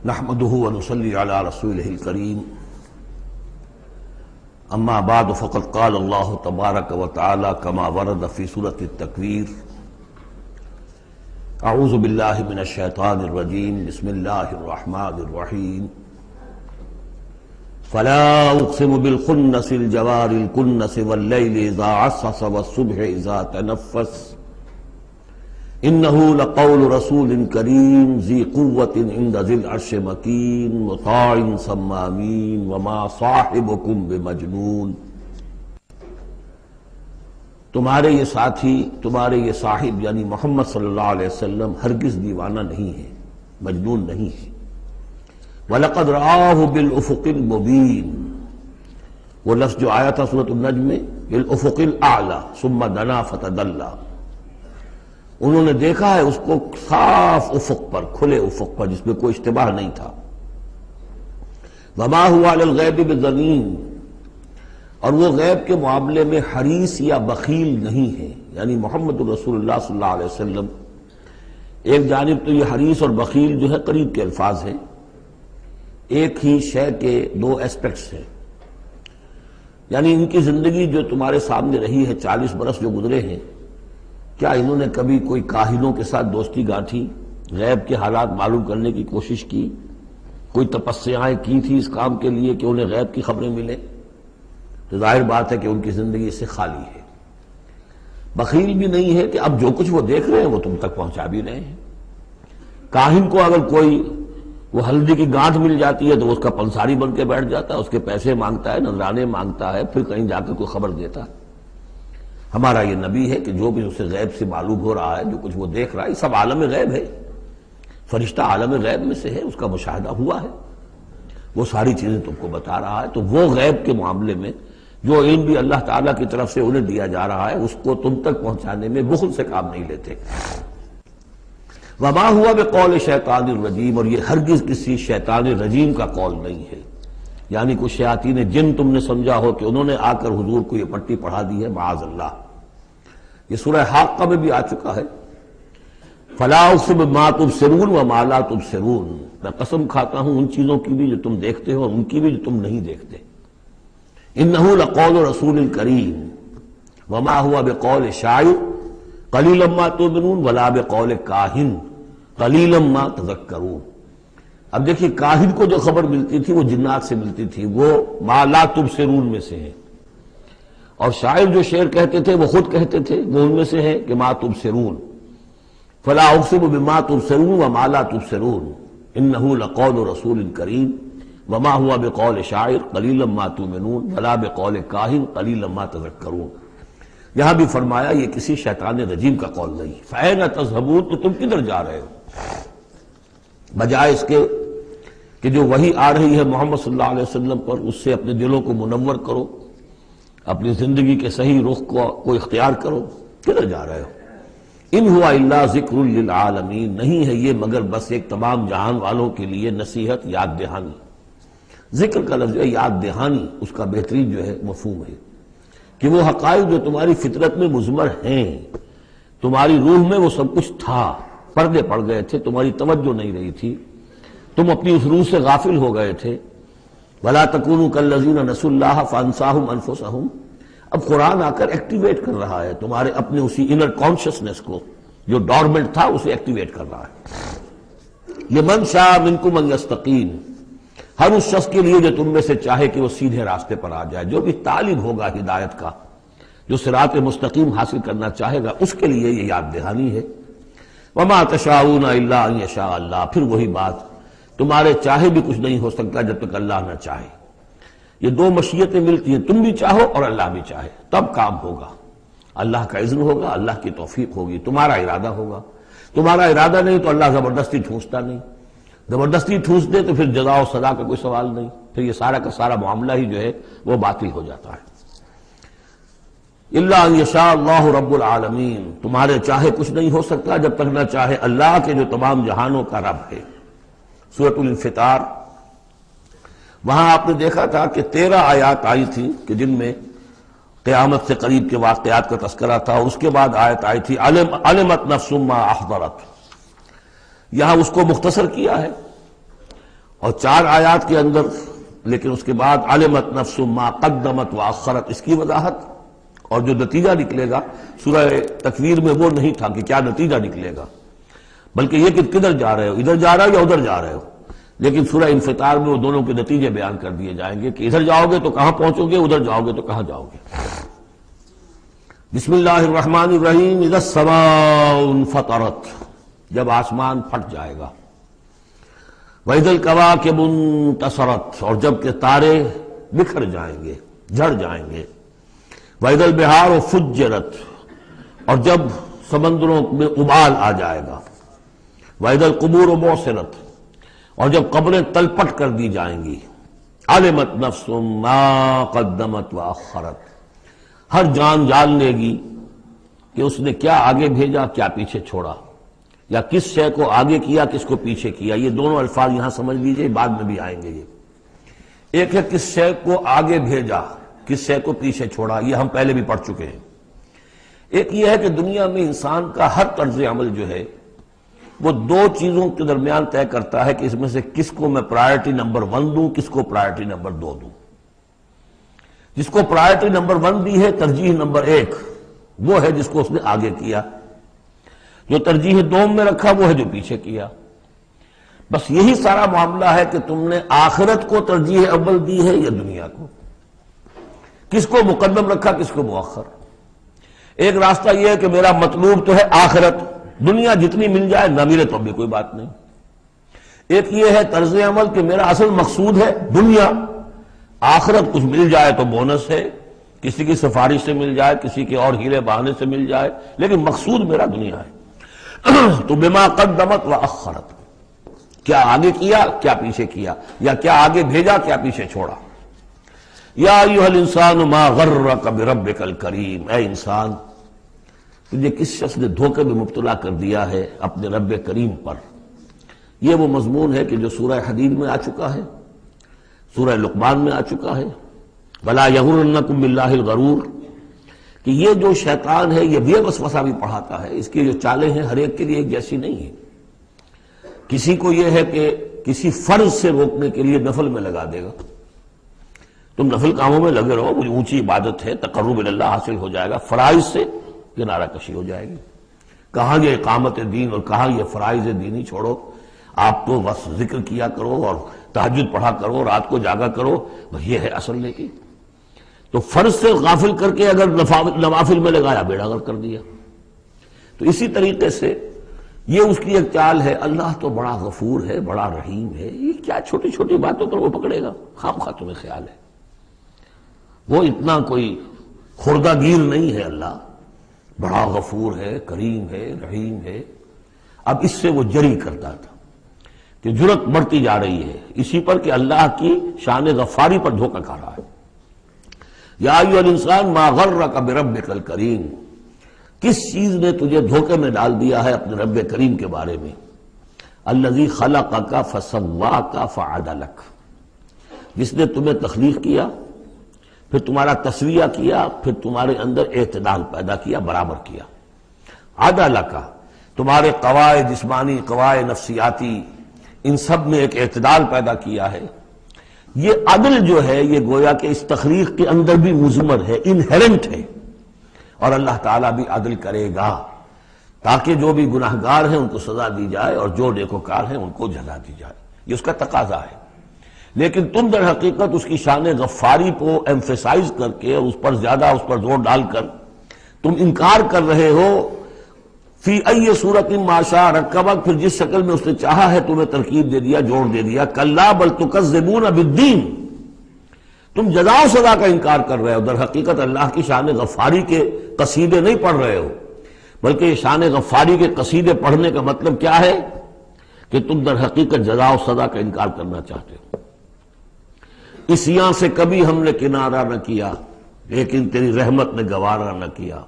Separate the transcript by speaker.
Speaker 1: نحمده ونصلي على رسوله الكريم اما بعد فقد قال الله تبارك وتعالى كما ورد في سورة التكوير اعوذ بالله من الشيطان الرجيم بسم الله الرحمن الرحيم فلا اقسم بالخنس الجوار الكنس والليل اذا عسعس والصبح اذا تنفس انه لقول رسول کریم ذی قوت عند ذی العرش مکین مطاع ثم امین وما صاحبکم بمجنون۔ تمہارے یہ ساتھی، تمہارے یہ صاحب یعنی محمد صلی اللہ علیہ وسلم ہرگز دیوانہ نہیں ہے، مجنون نہیں ہے۔ وَلَقَدْ رَآهُ بِالْأُفُقِ الْمُبِينِ، وہ لفظ جو آیا تھا سورۃ النجم میں، بِالْأُفُقِ الْأَعْلَى ثُمَّ دَنَا فَتَدَلَّى، انہوں نے دیکھا ہے اس کو صاف افق پر، کھلے افق پر جس میں کوئی اشتباہ نہیں تھا۔ وَمَا هُوَ عَلَى الْغَيْبِ بِضَنِينٍ، اور وہ غیب کے معاملے میں حریص یا بخیل نہیں ہے، یعنی محمد رسول اللہ صلی اللہ علیہ وسلم ایک جانب تو یہ حریص اور بخیل جو ہے قریب کے الفاظ ہیں، ایک ہی شے کے دو ایسپیکٹس ہیں، یعنی ان کی زندگی جو تمہارے سامنے رہی ہے، 40 برس جو گزرے ہیں، کیا انہوں نے کبھی کوئی کاہنوں کے ساتھ دوستی گانٹھی، غیب کے حالات معلوم کرنے کی کوشش کی، کوئی تپسیائیں کی تھی اس کام کے لیے کہ انہیں غیب کی خبریں ملیں؟ تو ظاہر بات ہے کہ ان کی زندگی اس سے خالی ہے۔ بخیل بھی نہیں ہے کہ اب جو کچھ وہ دیکھ رہے ہیں وہ تم تک پہنچا بھی رہے ہیں۔ کاہن کو اگر کوئی وہ ہلدی کی گانٹھ مل جاتی ہے تو اس کا پنساری بن کے بیٹھ جاتا ہے، اس کے پیسے مانگتا ہے، نذرانے مانگتا ہے، پھر کہیں جا کے کوئی خبر دیتا ہے۔ ہمارا یہ نبی ہے کہ جو بھی اسے غیب سے معلوم ہو رہا ہے، جو کچھ وہ دیکھ رہا ہے، یہ سب عالم غیب ہے، فرشتہ عالم غیب میں سے ہے، اس کا مشاہدہ ہوا ہے، وہ ساری چیزیں تم کو بتا رہا ہے۔ تو وہ غیب کے معاملے میں جو علم بھی اللہ تعالیٰ کی طرف سے انہیں دیا جا رہا ہے، اس کو تم تک پہنچانے میں بخل سے کام نہیں لیتے۔ وما ہوا بقول شیطان الرجیم، اور یہ ہرگز کسی شیطان رجیم کا قول نہیں ہے، یعنی کچھ شیاطین جن تم نے سمجھا ہو کہ انہوں نے آ کر حضور کو یہ پٹی پڑھا دی ہے، معاذ اللہ۔ یہ سورہ حاقہ میں بھی آ چکا ہے، فلا اقسم بما تبصرون وما لا تبصرون، میں قسم کھاتا ہوں ان چیزوں کی بھی جو تم دیکھتے ہو اور ان کی بھی جو تم نہیں دیکھتے۔ انہ لقول رسول کریم وما هو بقول شاعر قلیلا ما تؤمنون ولا بقول کاہن قلیلا ما تذکرون۔ اب دیکھیے، کاہن کو جو خبر ملتی تھی وہ جنات سے ملتی تھی، وہ ما لا تبصرون میں سے ہے، اور شاعر جو شعر کہتے تھے وہ خود کہتے تھے، وہ ان میں سے ہے کہ ما تبصرون۔ فلا اقسم بما تبصرون وما لا تبصرون انہ لقول رسول کریم وما هو بقول شاعر قلیلا ما تؤمنون ولا بقول کاہن قلیلا ما تذکرون۔ یہاں بھی فرمایا یہ کسی شیطان رجیم کا قول نہیں۔ فأین تذهبون، تو تم کدھر جا رہے ہو؟ بجائے اس کے کہ جو وحی آ رہی ہے محمد صلی اللہ علیہ وسلم پر، اس سے اپنے دلوں کو منور کرو، اپنی زندگی کے صحیح رخ کو اختیار کرو، کدھر جا رہے ہو؟ ان ہوا الا ذکر للعالمین، نہیں ہے یہ مگر بس ایک تمام جہان والوں کے لیے نصیحت، یاد دہانی۔ ذکر کا لفظ ہے، یاد دہانی اس کا بہترین جو ہے مفہوم ہے کہ وہ حقائق جو تمہاری فطرت میں مضمر ہیں، تمہاری روح میں وہ سب کچھ تھا، پردے پڑ گئے تھے، تمہاری توجہ نہیں رہی تھی، تم اپنی اس روح سے غافل ہو گئے تھے۔ وَلَا تَكُونُوا كَالَّذِينَ نَسُوا اللَّهَ فَأَنسَاهُمْ أَنفُسَهُمْ، اب قرآن آ کر ایکٹیویٹ کر رہا ہے تمہارے اپنے اسی انر کانشسنس کو، جو ڈورمنٹ تھا اسے ایکٹیویٹ کر رہا ہے۔ لِمَنْ شَاءَ مِنْكُمْ أَنْ يَسْتَقِيمَ، ہر اس شخص کے لیے جو تم میں سے چاہے کہ وہ سیدھے راستے پر آ جائے، جو بھی طالب ہوگا ہدایت کا، جو صراط مستقیم حاصل کرنا چاہے گا، اس کے لیے یہ یاد دہانی ہے۔ وما تشاءون الا ان یشاء اللہ، پھر وہی بات، تمہارے چاہے بھی کچھ نہیں ہو سکتا جب تک اللہ نہ چاہے۔ یہ دو مشیتیں ملتی ہیں، تم بھی چاہو اور اللہ بھی چاہے، تب کام ہوگا۔ اللہ کا اذن ہوگا، اللہ کی توفیق ہوگی، تمہارا ارادہ ہوگا۔ تمہارا ارادہ نہیں تو اللہ زبردستی ٹھونستا نہیں، زبردستی ٹھونس دے تو پھر جزا و سزا کا کوئی سوال نہیں، پھر یہ سارا کا سارا معاملہ ہی جو ہے وہ باطل ہو جاتا ہے۔ الا ان یشاء اللہ رب العالمین، تمہارے چاہے کچھ نہیں ہو سکتا جب تک نہ چاہے اللہ کے جو تمام جہانوں کا رب ہے۔ سورۃ الانفطار، وہاں آپ نے دیکھا تھا کہ 13 آیات آئی تھی کہ جن میں قیامت سے قریب کے واقعات کا تذکرہ تھا، اور اس کے بعد آیت آئی تھی علمت نفس ما احضرت، یہاں اس کو مختصر کیا ہے اور 4 آیات کے اندر لیکن اس کے بعد علمت نفس ما قدمت واخرت، اس کی وضاحت، اور جو نتیجہ نکلے گا سورہ تکویر میں وہ نہیں تھا کہ کیا نتیجہ نکلے گا، بلکہ یہ کہ کدھر جا رہے ہو، ادھر جا رہے ہو یا ادھر جا رہے ہو، لیکن سورہ انفطار میں وہ دونوں کے نتیجے بیان کر دیے جائیں گے کہ ادھر جاؤ گے تو کہاں پہنچو گے، ادھر جاؤ گے تو کہاں جاؤ گے۔ بسم اللہ الرحمن الرحیم، اذا السماء انفطرت، جب آسمان پھٹ جائے گا، وَإِذَا الْكَوَاكِبُ انتَثَرَتْ، اور جب کہ تارے بکھر جائیں گے، جھڑ جائیں گے، وَإِذَا الْبِحَارُ فُجِّرَتْ، اور جب سمندروں میں ابال آ جائے گا، وَإِذَا الْقُبُورُ بُعْثِرَتْ، اور جب قبریں تلپٹ کر دی جائیں گی، عَلِمَتْ نَفْسٌ مَا قَدَّمَتْ وَأَخَّرَتْ، ہر جان جان لے گی کہ اس نے کیا آگے بھیجا کیا پیچھے چھوڑا، یا کس شے کو آگے کیا کس کو پیچھے کیا۔ یہ دونوں الفاظ یہاں سمجھ لیجئے، بعد میں بھی آئیں گے۔ یہ ایک ہے کس شے کو آگے بھیجا کس شے کو پیچھے چھوڑا، یہ ہم پہلے بھی پڑھ چکے ہیں۔ ایک یہ ہے کہ دنیا میں انسان کا ہر طرز عمل جو ہے وہ 2 چیزوں کے درمیان طے کرتا ہے کہ اس میں سے کس کو میں پرائرٹی نمبر 1 دوں، کس کو پرائرٹی نمبر 2 دوں۔ جس کو پرائرٹی نمبر 1 دی ہے، ترجیح نمبر 1، وہ ہے جس کو اس نے آگے کیا، جو ترجیح 2 میں رکھا وہ ہے جو پیچھے کیا۔ بس یہی سارا معاملہ ہے کہ تم نے آخرت کو ترجیح اول دی ہے یا دنیا کو، کس کو مقدم رکھا کس کو مؤخر۔ ایک راستہ یہ ہے کہ میرا مطلوب تو ہے آخرت، دنیا جتنی مل جائے نہ ملے تو بھی کوئی بات نہیں۔ ایک یہ ہے طرز عمل کہ میرا اصل مقصود ہے دنیا، آخرت کچھ مل جائے تو بونس ہے، کسی کی سفارش سے مل جائے، کسی کے اور ہیلے بہانے سے مل جائے، لیکن مقصود میرا دنیا ہے۔ تو بما قدمت واخرت، کیا آگے کیا کیا پیچھے کیا، یا کیا آگے بھیجا کیا پیچھے چھوڑا۔ یا ایھا الانسان ما غرک بربک الکریم، اے انسان تجھے کس شخص نے دھوکے میں مبتلا کر دیا ہے اپنے رب کریم پر۔ یہ وہ مضمون ہے کہ جو سورہ حدید میں آ چکا ہے، سورہ لقمان میں آ چکا ہے، ولا یغرنکم باللہ الغرور، کہ یہ جو شیطان ہے یہ وسوسہ بھی پڑھاتا ہے، اس کی جو چالیں ہیں ہر ایک کے لیے ایک جیسی نہیں ہے۔ کسی کو یہ ہے کہ کسی فرض سے روکنے کے لیے نفل میں لگا دے گا، تم نفل کاموں میں لگے رہو، مجھے اونچی عبادت ہے، تقرب اللہ حاصل ہو جائے گا، فرائض سے کنارہ کشی ہو جائے گی۔ کہاں یہ اقامت دین اور کہاں یہ فرائض دینی چھوڑو، آپ تو بس ذکر کیا کرو اور تہجد پڑھا کرو، رات کو جاگا کرو، بس یہ ہے اصل نیکی۔ تو فرض سے غافل کر کے اگر نوافل میں لگایا بیڑا غرق کر دیا۔ تو اسی طریقے سے یہ اس کی ایک چال ہے، اللہ تو بڑا غفور ہے، بڑا رحیم ہے، یہ کیا چھوٹی چھوٹی باتوں پر وہ پکڑے گا، خواہ تمہیں خیال ہے وہ اتنا کوئی خوردہ گیر نہیں ہے، اللہ بڑا غفور ہے، کریم ہے، رحیم ہے۔ اب اس سے وہ جری کرتا تھا کہ جرت بڑھتی جا رہی ہے اسی پر کہ اللہ کی شان غفاری پر دھوکہ کھا رہا ہے۔ یا ایھا الانسان ما غرک بربک الکریم، کس چیز نے تجھے دھوکے میں ڈال دیا ہے اپنے رب کریم کے بارے میں، الذی خلقک فسواک فعدلک، جس نے تمہیں تخلیق کیا پھر تمہارا تسویہ کیا، پھر تمہارے اندر اعتدال پیدا کیا، برابر کیا۔ عدلک، تمہارے قواعد جسمانی قواعد نفسیاتی ان سب میں ایک اعتدال پیدا کیا ہے۔ یہ عدل جو ہے یہ گویا کہ اس تخلیق کے اندر بھی مضمر ہے، انہیرنٹ ہے، اور اللہ تعالیٰ بھی عدل کرے گا تاکہ جو بھی گناہگار ہیں ان کو سزا دی جائے اور جو نیکوکار ہیں ان کو جزا دی جائے، یہ اس کا تقاضا ہے۔ لیکن تم در حقیقت اس کی شان غفاری کو ایمفیسائز کر کے اس پر زیادہ اس پر زور ڈال کر تم انکار کر رہے ہو، فی ای صورت ما شاء رکبک، پھر جس شکل میں اس نے چاہا ہے تمہیں ترکیب دے دیا، جوڑ دے دیا۔ کلا بل تکذبون بالدین، تم جزا و سزا کا انکار کر رہے ہو، در حقیقت اللہ کی شان غفاری کے قصیدے نہیں پڑھ رہے ہو، بلکہ یہ شان غفاری کے قصیدے پڑھنے کا مطلب کیا ہے کہ تم در حقیقت جزا و سزا کا انکار کرنا چاہتے ہو۔ عصیاں سے کبھی ہم نے کنارہ نہ کیا، لیکن تیری رحمت نے گوارا نہ کیا۔